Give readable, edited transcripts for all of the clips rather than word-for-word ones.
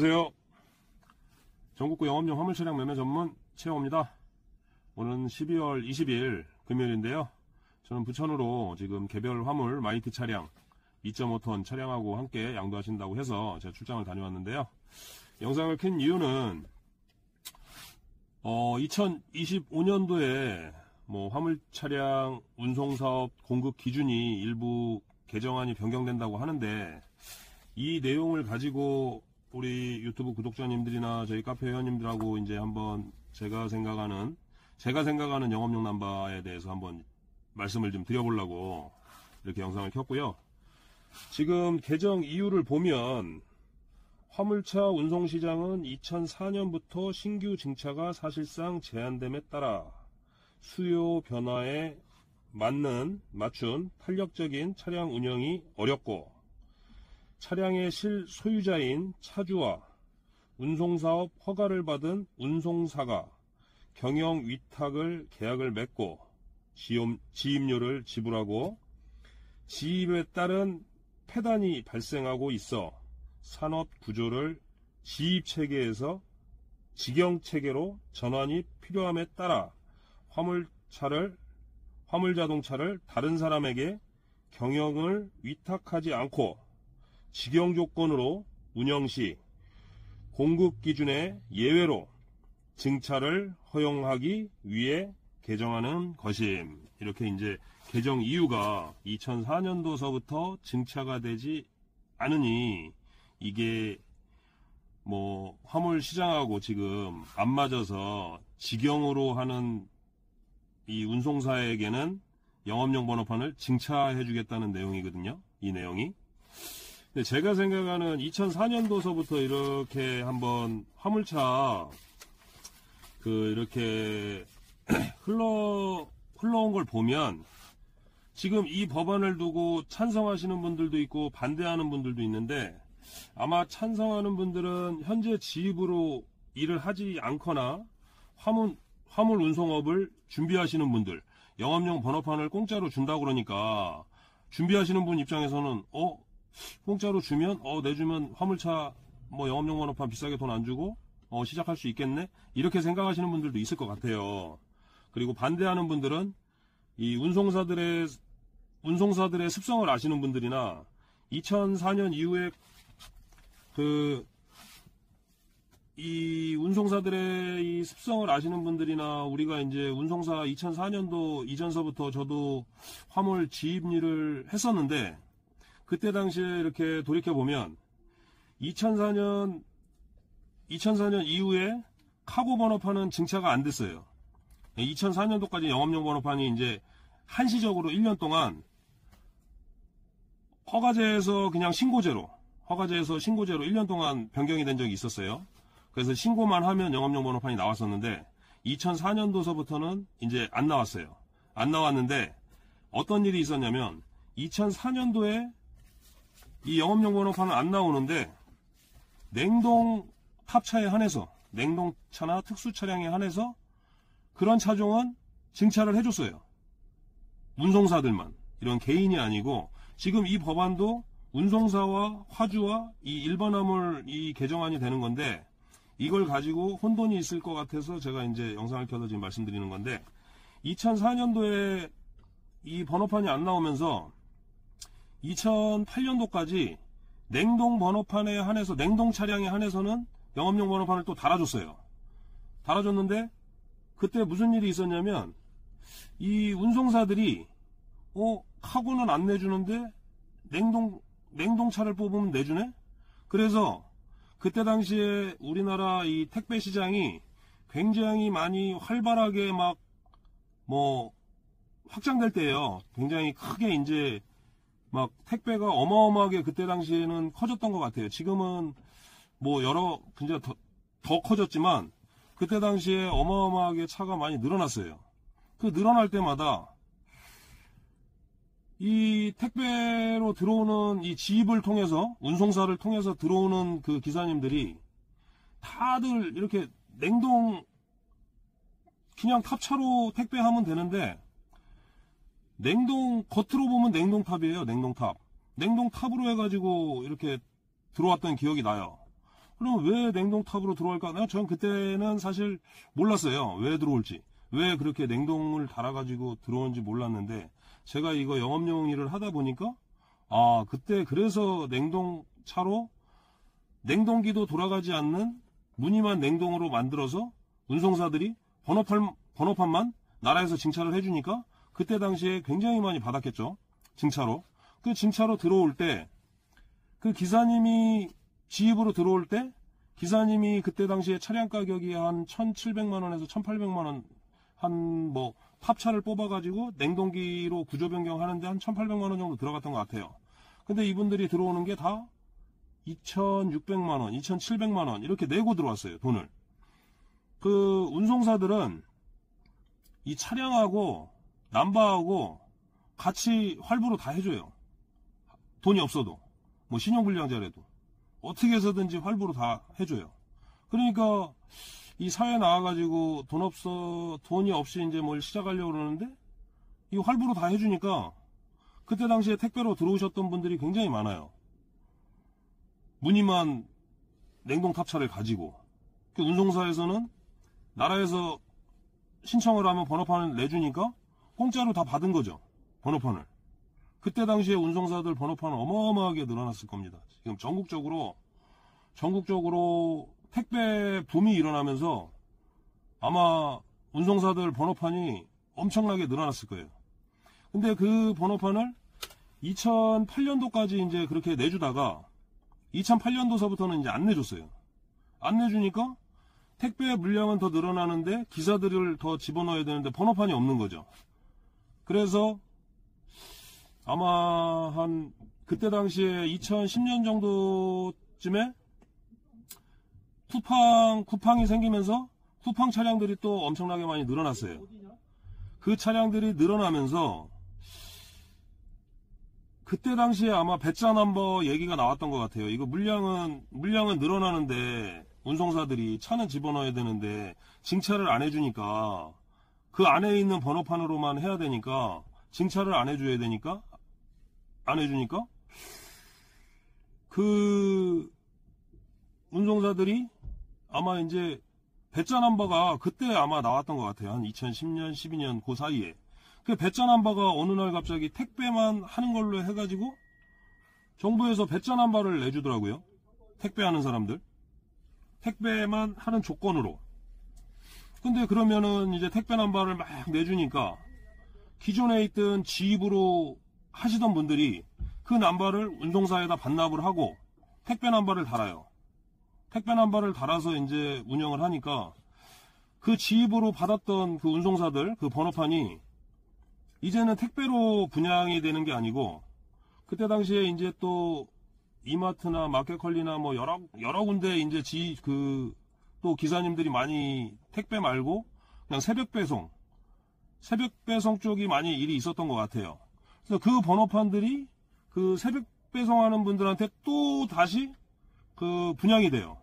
안녕하세요. 전국구 영업용 화물차량 매매 전문 최영호입니다. 오늘은 12월 20일 금요일인데요. 저는 부천으로 지금 개별 화물 마이티 차량 2.5톤 차량하고 함께 양도하신다고 해서 제가 출장을 다녀왔는데요. 영상을 켠 이유는 2025년도에 화물 차량 운송사업 공급 기준이 일부 개정안이 변경된다고 하는데, 이 내용을 가지고 우리 유튜브 구독자님들이나 저희 카페 회원님들하고 이제 한번 제가 생각하는 영업용 남바에 대해서 한번 말씀을 좀 드려보려고 이렇게 영상을 켰고요. 지금 개정 이유를 보면 화물차 운송시장은 2004년부터 신규 증차가 사실상 제한됨에 따라 수요 변화에 맞춘 탄력적인 차량 운영이 어렵고, 차량의 실소유자인 차주와 운송사업 허가를 받은 운송사가 경영 위탁을 계약을 맺고 지입료를 지불하고, 지입에 따른 폐단이 발생하고 있어 산업 구조를 지입체계에서 직영체계로 전환이 필요함에 따라 화물자동차를 다른 사람에게 경영을 위탁하지 않고 직영 조건으로 운영시 공급 기준의 예외로 증차를 허용하기 위해 개정하는 것임. 이렇게 이제 개정 이유가 2004년도서부터 증차가 되지 않으니 이게 화물 시장하고 지금 안 맞아서 직영으로 하는 이 운송사에게는 영업용 번호판을 증차해 주겠다는 내용이거든요. 이 내용이. 근데 제가 생각하는 2004년도서부터 이렇게 한번 화물차 이렇게 흘러온 걸 보면, 지금 이 법안을 두고 찬성하시는 분들도 있고 반대하는 분들도 있는데, 아마 찬성하는 분들은 현재 지입으로 일을 하지 않거나 화물 운송업을 준비하시는 분들, 영업용 번호판을 공짜로 준다고 그러니까 준비하시는 분 입장에서는 공짜로 주면 내주면 화물차 영업용 번호판 비싸게 돈 안 주고 시작할 수 있겠네, 이렇게 생각하시는 분들도 있을 것 같아요. 그리고 반대하는 분들은 이 운송사들의 습성을 아시는 분들이나 2004년 이후에 이 운송사들의 이 습성을 아시는 분들이나, 우리가 이제 운송사 2004년도 이전서부터 저도 화물 지입 일을 했었는데, 그때 당시에 이렇게 돌이켜보면 2004년 이후에 카고 번호판은 증차가 안 됐어요. 2004년도까지 영업용 번호판이 이제 한시적으로 1년 동안 허가제에서 신고제로 1년 동안 변경이 된 적이 있었어요. 그래서 신고만 하면 영업용 번호판이 나왔었는데, 2004년도서부터는 이제 안 나왔어요. 안 나왔는데, 어떤 일이 있었냐면 2004년도에 이 영업용 번호판은 안 나오는데, 냉동 탑차에 한해서, 냉동차나 특수 차량에 한해서 그런 차종은 증차를 해줬어요. 운송사들만, 이런 개인이 아니고. 지금 이 법안도 운송사와 화주와 이 일반 화물 이 개정안이 되는 건데, 이걸 가지고 혼돈이 있을 것 같아서 제가 이제 영상을 켜서 지금 말씀드리는 건데, 2004년도에 이 번호판이 안 나오면서 2008년도까지 냉동 번호판에 한해서, 냉동 차량에 한해서는 영업용 번호판을 또 달아줬어요. 달아줬는데, 그때 무슨 일이 있었냐면, 이 운송사들이 카고는 안 내주는데 냉동차를 뽑으면 내주네? 그래서 그때 당시에 우리나라 이 택배 시장이 굉장히 많이 활발하게 확장될 때예요. 굉장히 크게 이제 택배가 어마어마하게 그때 당시에는 커졌던 것 같아요. 지금은 굉장히 더 커졌지만, 그때 당시에 어마어마하게 차가 많이 늘어났어요. 그 늘어날 때마다 이 택배로 들어오는 이 지입을 통해서, 운송사를 통해서 들어오는 그 기사님들이 다들 이렇게 그냥 탑차로 택배하면 되는데, 겉으로 보면 냉동탑이에요. 냉동탑으로 해가지고 이렇게 들어왔던 기억이 나요. 그럼 왜 냉동탑으로 들어갈까? 전 그때는 사실 몰랐어요. 왜 들어올지. 왜 그렇게 냉동을 달아가지고 들어온지 몰랐는데, 제가 이거 영업용 일을 하다 보니까, 아, 그때 그래서 냉동차로 냉동기도 돌아가지 않는 무늬만 냉동으로 만들어서 운송사들이 번호판만 나라에서 징차를 해주니까 그때 당시에 굉장히 많이 받았겠죠. 징차로. 그 징차로 들어올 때 그 기사님이 지입으로 들어올 때 기사님이 그때 당시에 차량 가격이 한 1,700만원에서 1,800만원 한 뭐 탑차를 뽑아가지고 냉동기로 구조 변경하는데 한 1,800만원 정도 들어갔던 것 같아요. 근데 이분들이 들어오는 게 다 2,600만원, 2,700만원 이렇게 내고 들어왔어요. 돈을. 그 운송사들은 이 차량하고 남바하고 같이 활부로 다 해줘요. 돈이 없어도. 뭐 신용불량자라도. 어떻게 해서든지 활부로 다 해줘요. 그러니까 이 사회에 나와가지고 돈이 없이 이제 뭘 시작하려고 그러는데 이 활부로 다 해주니까 그때 당시에 택배로 들어오셨던 분들이 굉장히 많아요. 무늬만 냉동탑차를 가지고. 그 운송사에서는 나라에서 신청을 하면 번호판을 내주니까 공짜로 다 받은 거죠. 번호판을. 그때 당시에 운송사들 번호판은 어마어마하게 늘어났을 겁니다. 지금 전국적으로 택배 붐이 일어나면서 아마 운송사들 번호판이 엄청나게 늘어났을 거예요. 근데 그 번호판을 2008년도까지 이제 그렇게 내주다가 2008년도서부터는 이제 안 내줬어요. 안 내주니까 택배 물량은 더 늘어나는데 기사들을 더 집어넣어야 되는데 번호판이 없는 거죠. 그래서 아마 한 그때 당시에 2010년 정도쯤에 쿠팡이 생기면서 쿠팡 차량들이 또 엄청나게 많이 늘어났어요. 그 차량들이 늘어나면서 그때 당시에 아마 배차 넘버 얘기가 나왔던 것 같아요. 이거 물량은 늘어나는데 운송사들이 차는 집어넣어야 되는데 징차를 안 해주니까 그 안에 있는 번호판으로만 해야 되니까 징차를 안 해줘야 되니까 안 해주니까 그 운송사들이 아마 이제 배차 넘버가 그때 아마 나왔던 것 같아요. 한 2010년, 12년 그 사이에. 그 배차 넘버가 어느 날 갑자기 택배만 하는 걸로 해가지고 정부에서 배차 넘버를 내주더라고요. 택배하는 사람들. 택배만 하는 조건으로. 근데 그러면은 이제 택배 넘버를 막 내주니까 기존에 있던 지입으로 하시던 분들이 그 넘버를 운송사에다 반납을 하고 택배 넘버를 달아요. 택배 넘버를 달아서 이제 운영을 하니까 그 지입으로 받았던 그 운송사들 그 번호판이 이제는 택배로 분양이 되는 게 아니고 그때 당시에 이제 또 이마트나 마켓컬리나 뭐 여러 군데 이제 또 기사님들이 많이 택배 말고 그냥 새벽 배송 쪽이 많이 일이 있었던 것 같아요. 그래서 그 번호판들이 그 새벽 배송하는 분들한테 또 다시 그 분양이 돼요.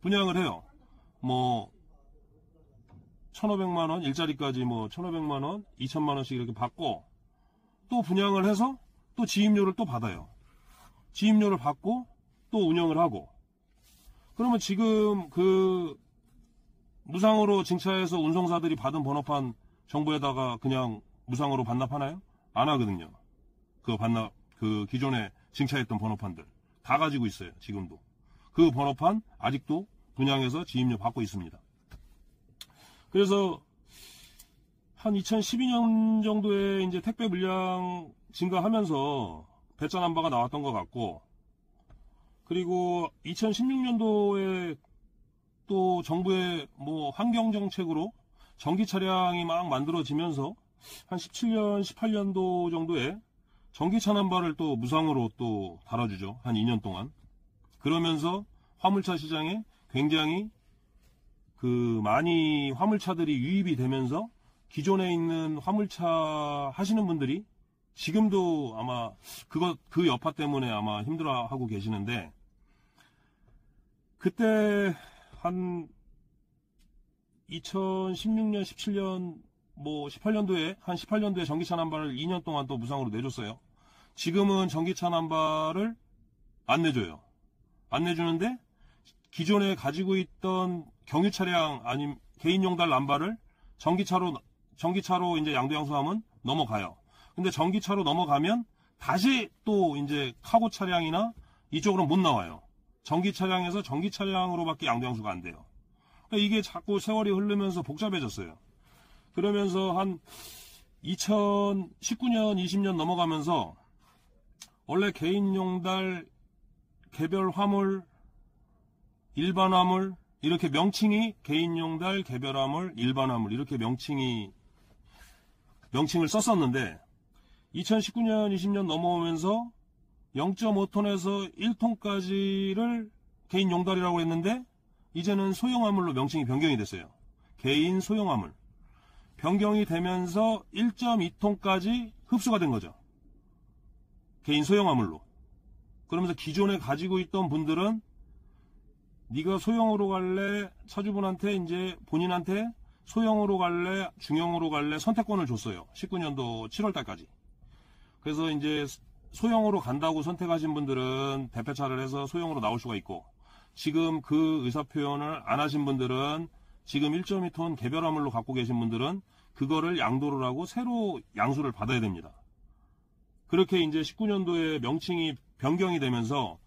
분양을 해요. 뭐 1,500만원 일자리까지 뭐 1,500만원 2,000만원씩 이렇게 받고 또 분양을 해서 또 지입료를 또 받아요. 지입료를 받고 또 운영을 하고. 그러면 지금 그 무상으로 징차해서 운송사들이 받은 번호판 정부에다가 그냥 무상으로 반납하나요? 안 하거든요. 그 기존에 징차했던 번호판들 다 가지고 있어요. 지금도 그 번호판 아직도 분양해서 지입료 받고 있습니다. 그래서 한 2012년 정도에 이제 택배 물량 증가하면서 배차 넘버가 나왔던 것 같고, 그리고 2016년도에 또 정부의 뭐 환경 정책으로 전기 차량이 막 만들어지면서 한 17년, 18년도 정도에 전기차 넘버를 또 무상으로 또 달아주죠. 한 2년 동안. 그러면서 화물차 시장에 굉장히 많이 화물차들이 유입이 되면서 기존에 있는 화물차 하시는 분들이 지금도 아마 그 여파 때문에 아마 힘들어하고 계시는데, 그때 한 2016년, 17년, 뭐 18년도에 한 18년도에 전기차 넘버를 2년 동안 또 무상으로 내줬어요. 지금은 전기차 넘버를 안 내줘요. 안 내주는데 기존에 가지고 있던 경유 차량 아니면 개인 용달 남발을 전기차로 이제 양도양수하면 넘어가요. 근데 전기차로 넘어가면 다시 또 이제 카고 차량이나 이쪽으로 못 나와요. 전기 차량에서 전기 차량으로밖에 양도양수가 안 돼요. 그러니까 이게 자꾸 세월이 흐르면서 복잡해졌어요. 그러면서 한 2019년, 20년 넘어가면서 원래 개인 용달, 개별 화물, 일반 화물 이렇게 명칭이 개인 용달, 개별 화물, 일반 화물 이렇게 명칭을 썼었는데 2019년, 20년 넘어오면서 0.5톤에서 1톤까지를 개인 용달이라고 했는데 이제는 소형화물로 명칭이 변경이 됐어요. 개인 소형화물. 변경이 되면서 1.2톤까지 흡수가 된 거죠. 개인 소형화물로. 그러면서 기존에 가지고 있던 분들은 네가 소형으로 갈래? 차주분한테 이제 본인한테 소형으로 갈래? 중형으로 갈래? 선택권을 줬어요. 19년도 7월 달까지. 그래서 이제 소형으로 간다고 선택하신 분들은 대폐차를 해서 소형으로 나올 수가 있고 지금 그 의사표현을 안 하신 분들은 지금 1.2톤 개별화물로 갖고 계신 분들은 그거를 양도를 하고 새로 양수를 받아야 됩니다. 그렇게 이제 19년도에 명칭이 변경이 되면서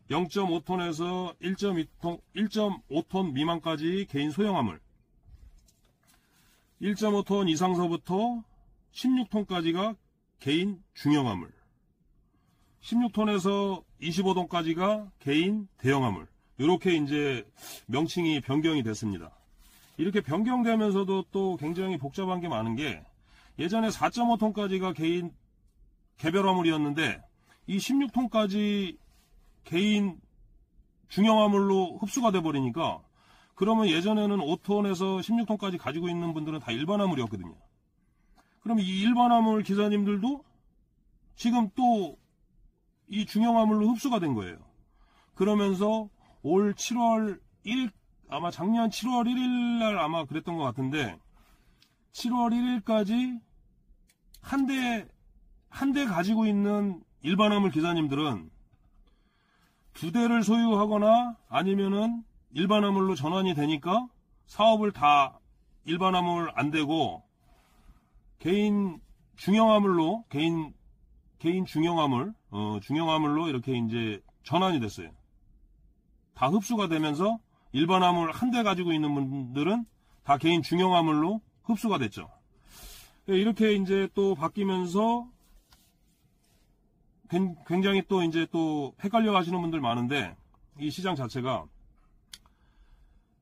0.5톤에서 1.5톤 미만까지 개인 소형화물 1.5톤 이상서부터 16톤까지가 개인 중형화물 16톤에서 25톤까지가 개인 대형화물 이렇게 이제 명칭이 변경이 됐습니다. 이렇게 변경되면서도 또 굉장히 복잡한 게 많은 게 예전에 4.5톤까지가 개인 개별화물이었는데 이 16톤까지 개인 중형화물로 흡수가 돼버리니까 그러면 예전에는 5톤에서 16톤까지 가지고 있는 분들은 다 일반화물이었거든요. 그럼 이 일반화물 기사님들도 지금 또 이 중형화물로 흡수가 된 거예요. 그러면서 올 7월 1일 아마 작년 7월 1일 날 아마 그랬던 것 같은데 7월 1일까지 한 대 가지고 있는 일반화물 기사님들은 2대를 소유하거나 아니면은 일반화물로 전환이 되니까 사업을 다 일반화물 안 되고 개인 중형화물로 개인 중형화물로 이렇게 이제 전환이 됐어요. 다 흡수가 되면서 일반화물 한 대 가지고 있는 분들은 다 개인 중형화물로 흡수가 됐죠. 이렇게 이제 또 바뀌면서 굉장히 또 이제 또 헷갈려 하시는 분들 많은데 이 시장 자체가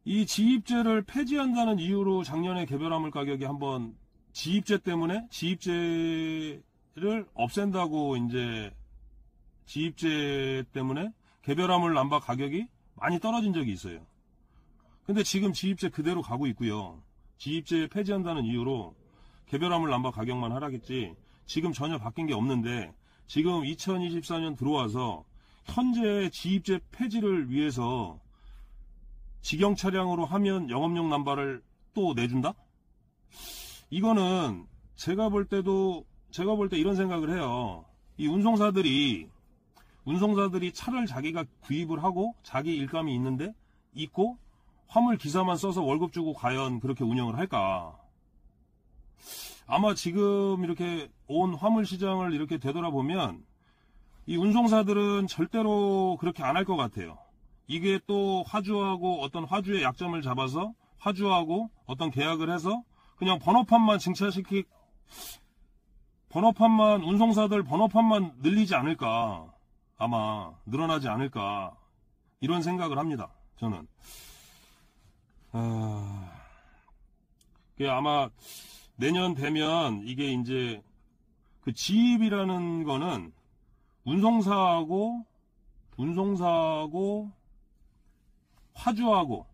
이 지입제를 폐지한다는 이유로 작년에 개별화물 가격이 한번 지입제 때문에 지입제를 없앤다고 이제 지입제 때문에 개별화물 남바 가격이 많이 떨어진 적이 있어요. 근데 지금 지입제 그대로 가고 있고요. 지입제 폐지한다는 이유로 개별화물 남바 가격만 하락했지 지금 전혀 바뀐 게 없는데 지금 2024년 들어와서 현재 지입제 폐지를 위해서 직영 차량으로 하면 영업용 남바를 또 내준다? 이거는 제가 볼 때 이런 생각을 해요. 이 운송사들이 차를 자기가 구입을 하고 자기 일감이 있고 화물 기사만 써서 월급 주고 과연 그렇게 운영을 할까? 아마 지금 이렇게 온 화물 시장을 이렇게 되돌아보면 이 운송사들은 절대로 그렇게 안 할 것 같아요. 이게 또 화주하고 어떤 화주의 약점을 잡아서 화주하고 어떤 계약을 해서 그냥 번호판만 운송사들 번호판만 늘리지 않을까, 아마 늘어나지 않을까 이런 생각을 합니다. 저는 아마 내년 되면 이게 이제 그 지입이라는 거는 운송사하고 화주하고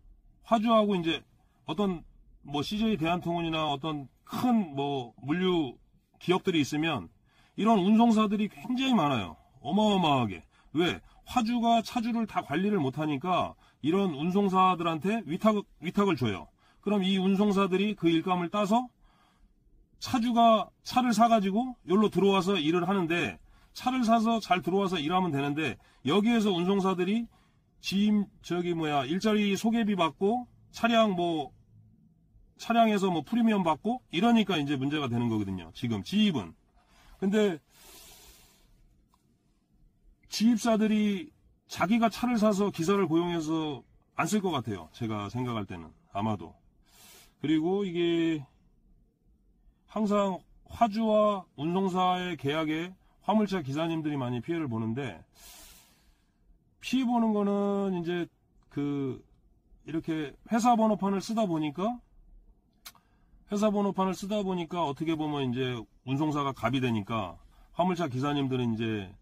이제 어떤 뭐 CJ 대한통운이나 어떤 큰 뭐 물류 기업들이 있으면 이런 운송사들이 굉장히 많아요. 어마어마하게. 왜? 화주가 차주를 다 관리를 못하니까 이런 운송사들한테 위탁을 줘요. 그럼 이 운송사들이 그 일감을 따서 차주가 차를 사가지고 여기로 들어와서 일을 하는데 차를 사서 잘 들어와서 일하면 되는데 여기에서 운송사들이 일자리 소개비 받고, 차량에서 뭐 프리미엄 받고, 이러니까 이제 문제가 되는 거거든요. 지금, 지입은. 근데, 지입사들이 자기가 차를 사서 기사를 고용해서 안 쓸 것 같아요. 제가 생각할 때는. 아마도. 그리고 이게, 항상 화주와 운송사의 계약에 화물차 기사님들이 많이 피해를 보는데, 피해 보는 거는 이제 이렇게 회사 번호판을 쓰다 보니까 어떻게 보면 이제 운송사가 갑이 되니까 화물차 기사님들은 이제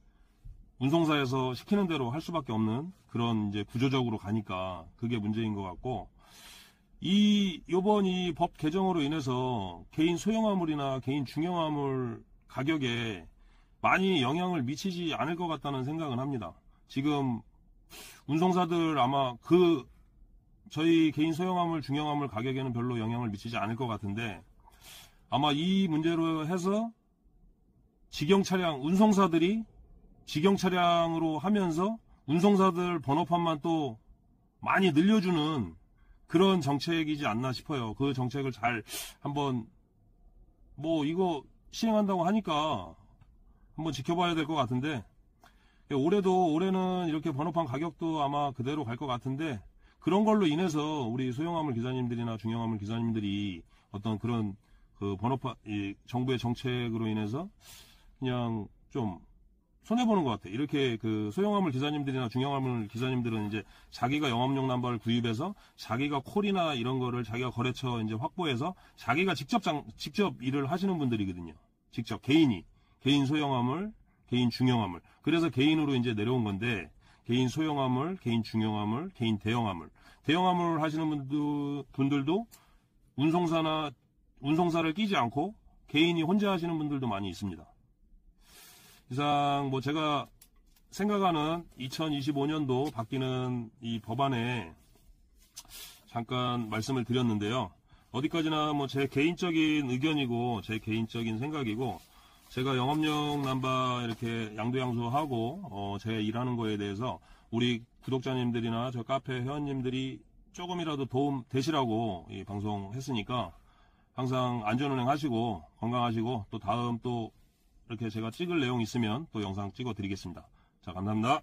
운송사에서 시키는 대로 할 수밖에 없는 그런 이제 구조적으로 가니까 그게 문제인 것 같고, 요번 이 법 개정으로 인해서 개인 소형화물이나 개인 중형화물 가격에 많이 영향을 미치지 않을 것 같다는 생각은 합니다. 지금 운송사들 아마 저희 개인 소형화물, 중형화물 가격에는 별로 영향을 미치지 않을 것 같은데, 아마 이 문제로 해서 운송사들이 직영 차량으로 하면서 운송사들 번호판만 또 많이 늘려주는 그런 정책이지 않나 싶어요. 그 정책을 잘 한번 이거 시행한다고 하니까 한번 지켜봐야 될 것 같은데, 올해는 이렇게 번호판 가격도 아마 그대로 갈 것 같은데, 그런 걸로 인해서 우리 소형화물 기사님들이나 중형화물 기사님들이 어떤 그런 정부의 정책으로 인해서 그냥 좀 손해보는 것 같아요. 이렇게 소형화물 기사님들이나 중형화물 기사님들은 이제 자기가 영업용 남바를 구입해서 자기가 콜이나 이런 거를 자기가 거래처 이제 확보해서 자기가 직접 일을 하시는 분들이거든요. 직접 개인 소형화물, 개인 중형화물. 그래서 개인으로 이제 내려온 건데, 개인 소형화물, 개인 중형화물, 개인 대형화물. 대형화물 하시는 분들도 운송사를 끼지 않고 개인이 혼자 하시는 분들도 많이 있습니다. 이상 제가 생각하는 2025년도 바뀌는 이 법안에 잠깐 말씀을 드렸는데요. 어디까지나 제 개인적인 의견이고 제 개인적인 생각이고, 제가 영업용 남바 이렇게 양도양수하고 제 일하는 거에 대해서 우리 구독자님들이나 저 카페 회원님들이 조금이라도 도움 되시라고 이 방송 했으니까 항상 안전운행 하시고 건강하시고, 또 다음 또 이렇게 제가 찍을 내용 있으면 또 영상 찍어 드리겠습니다. 자, 감사합니다.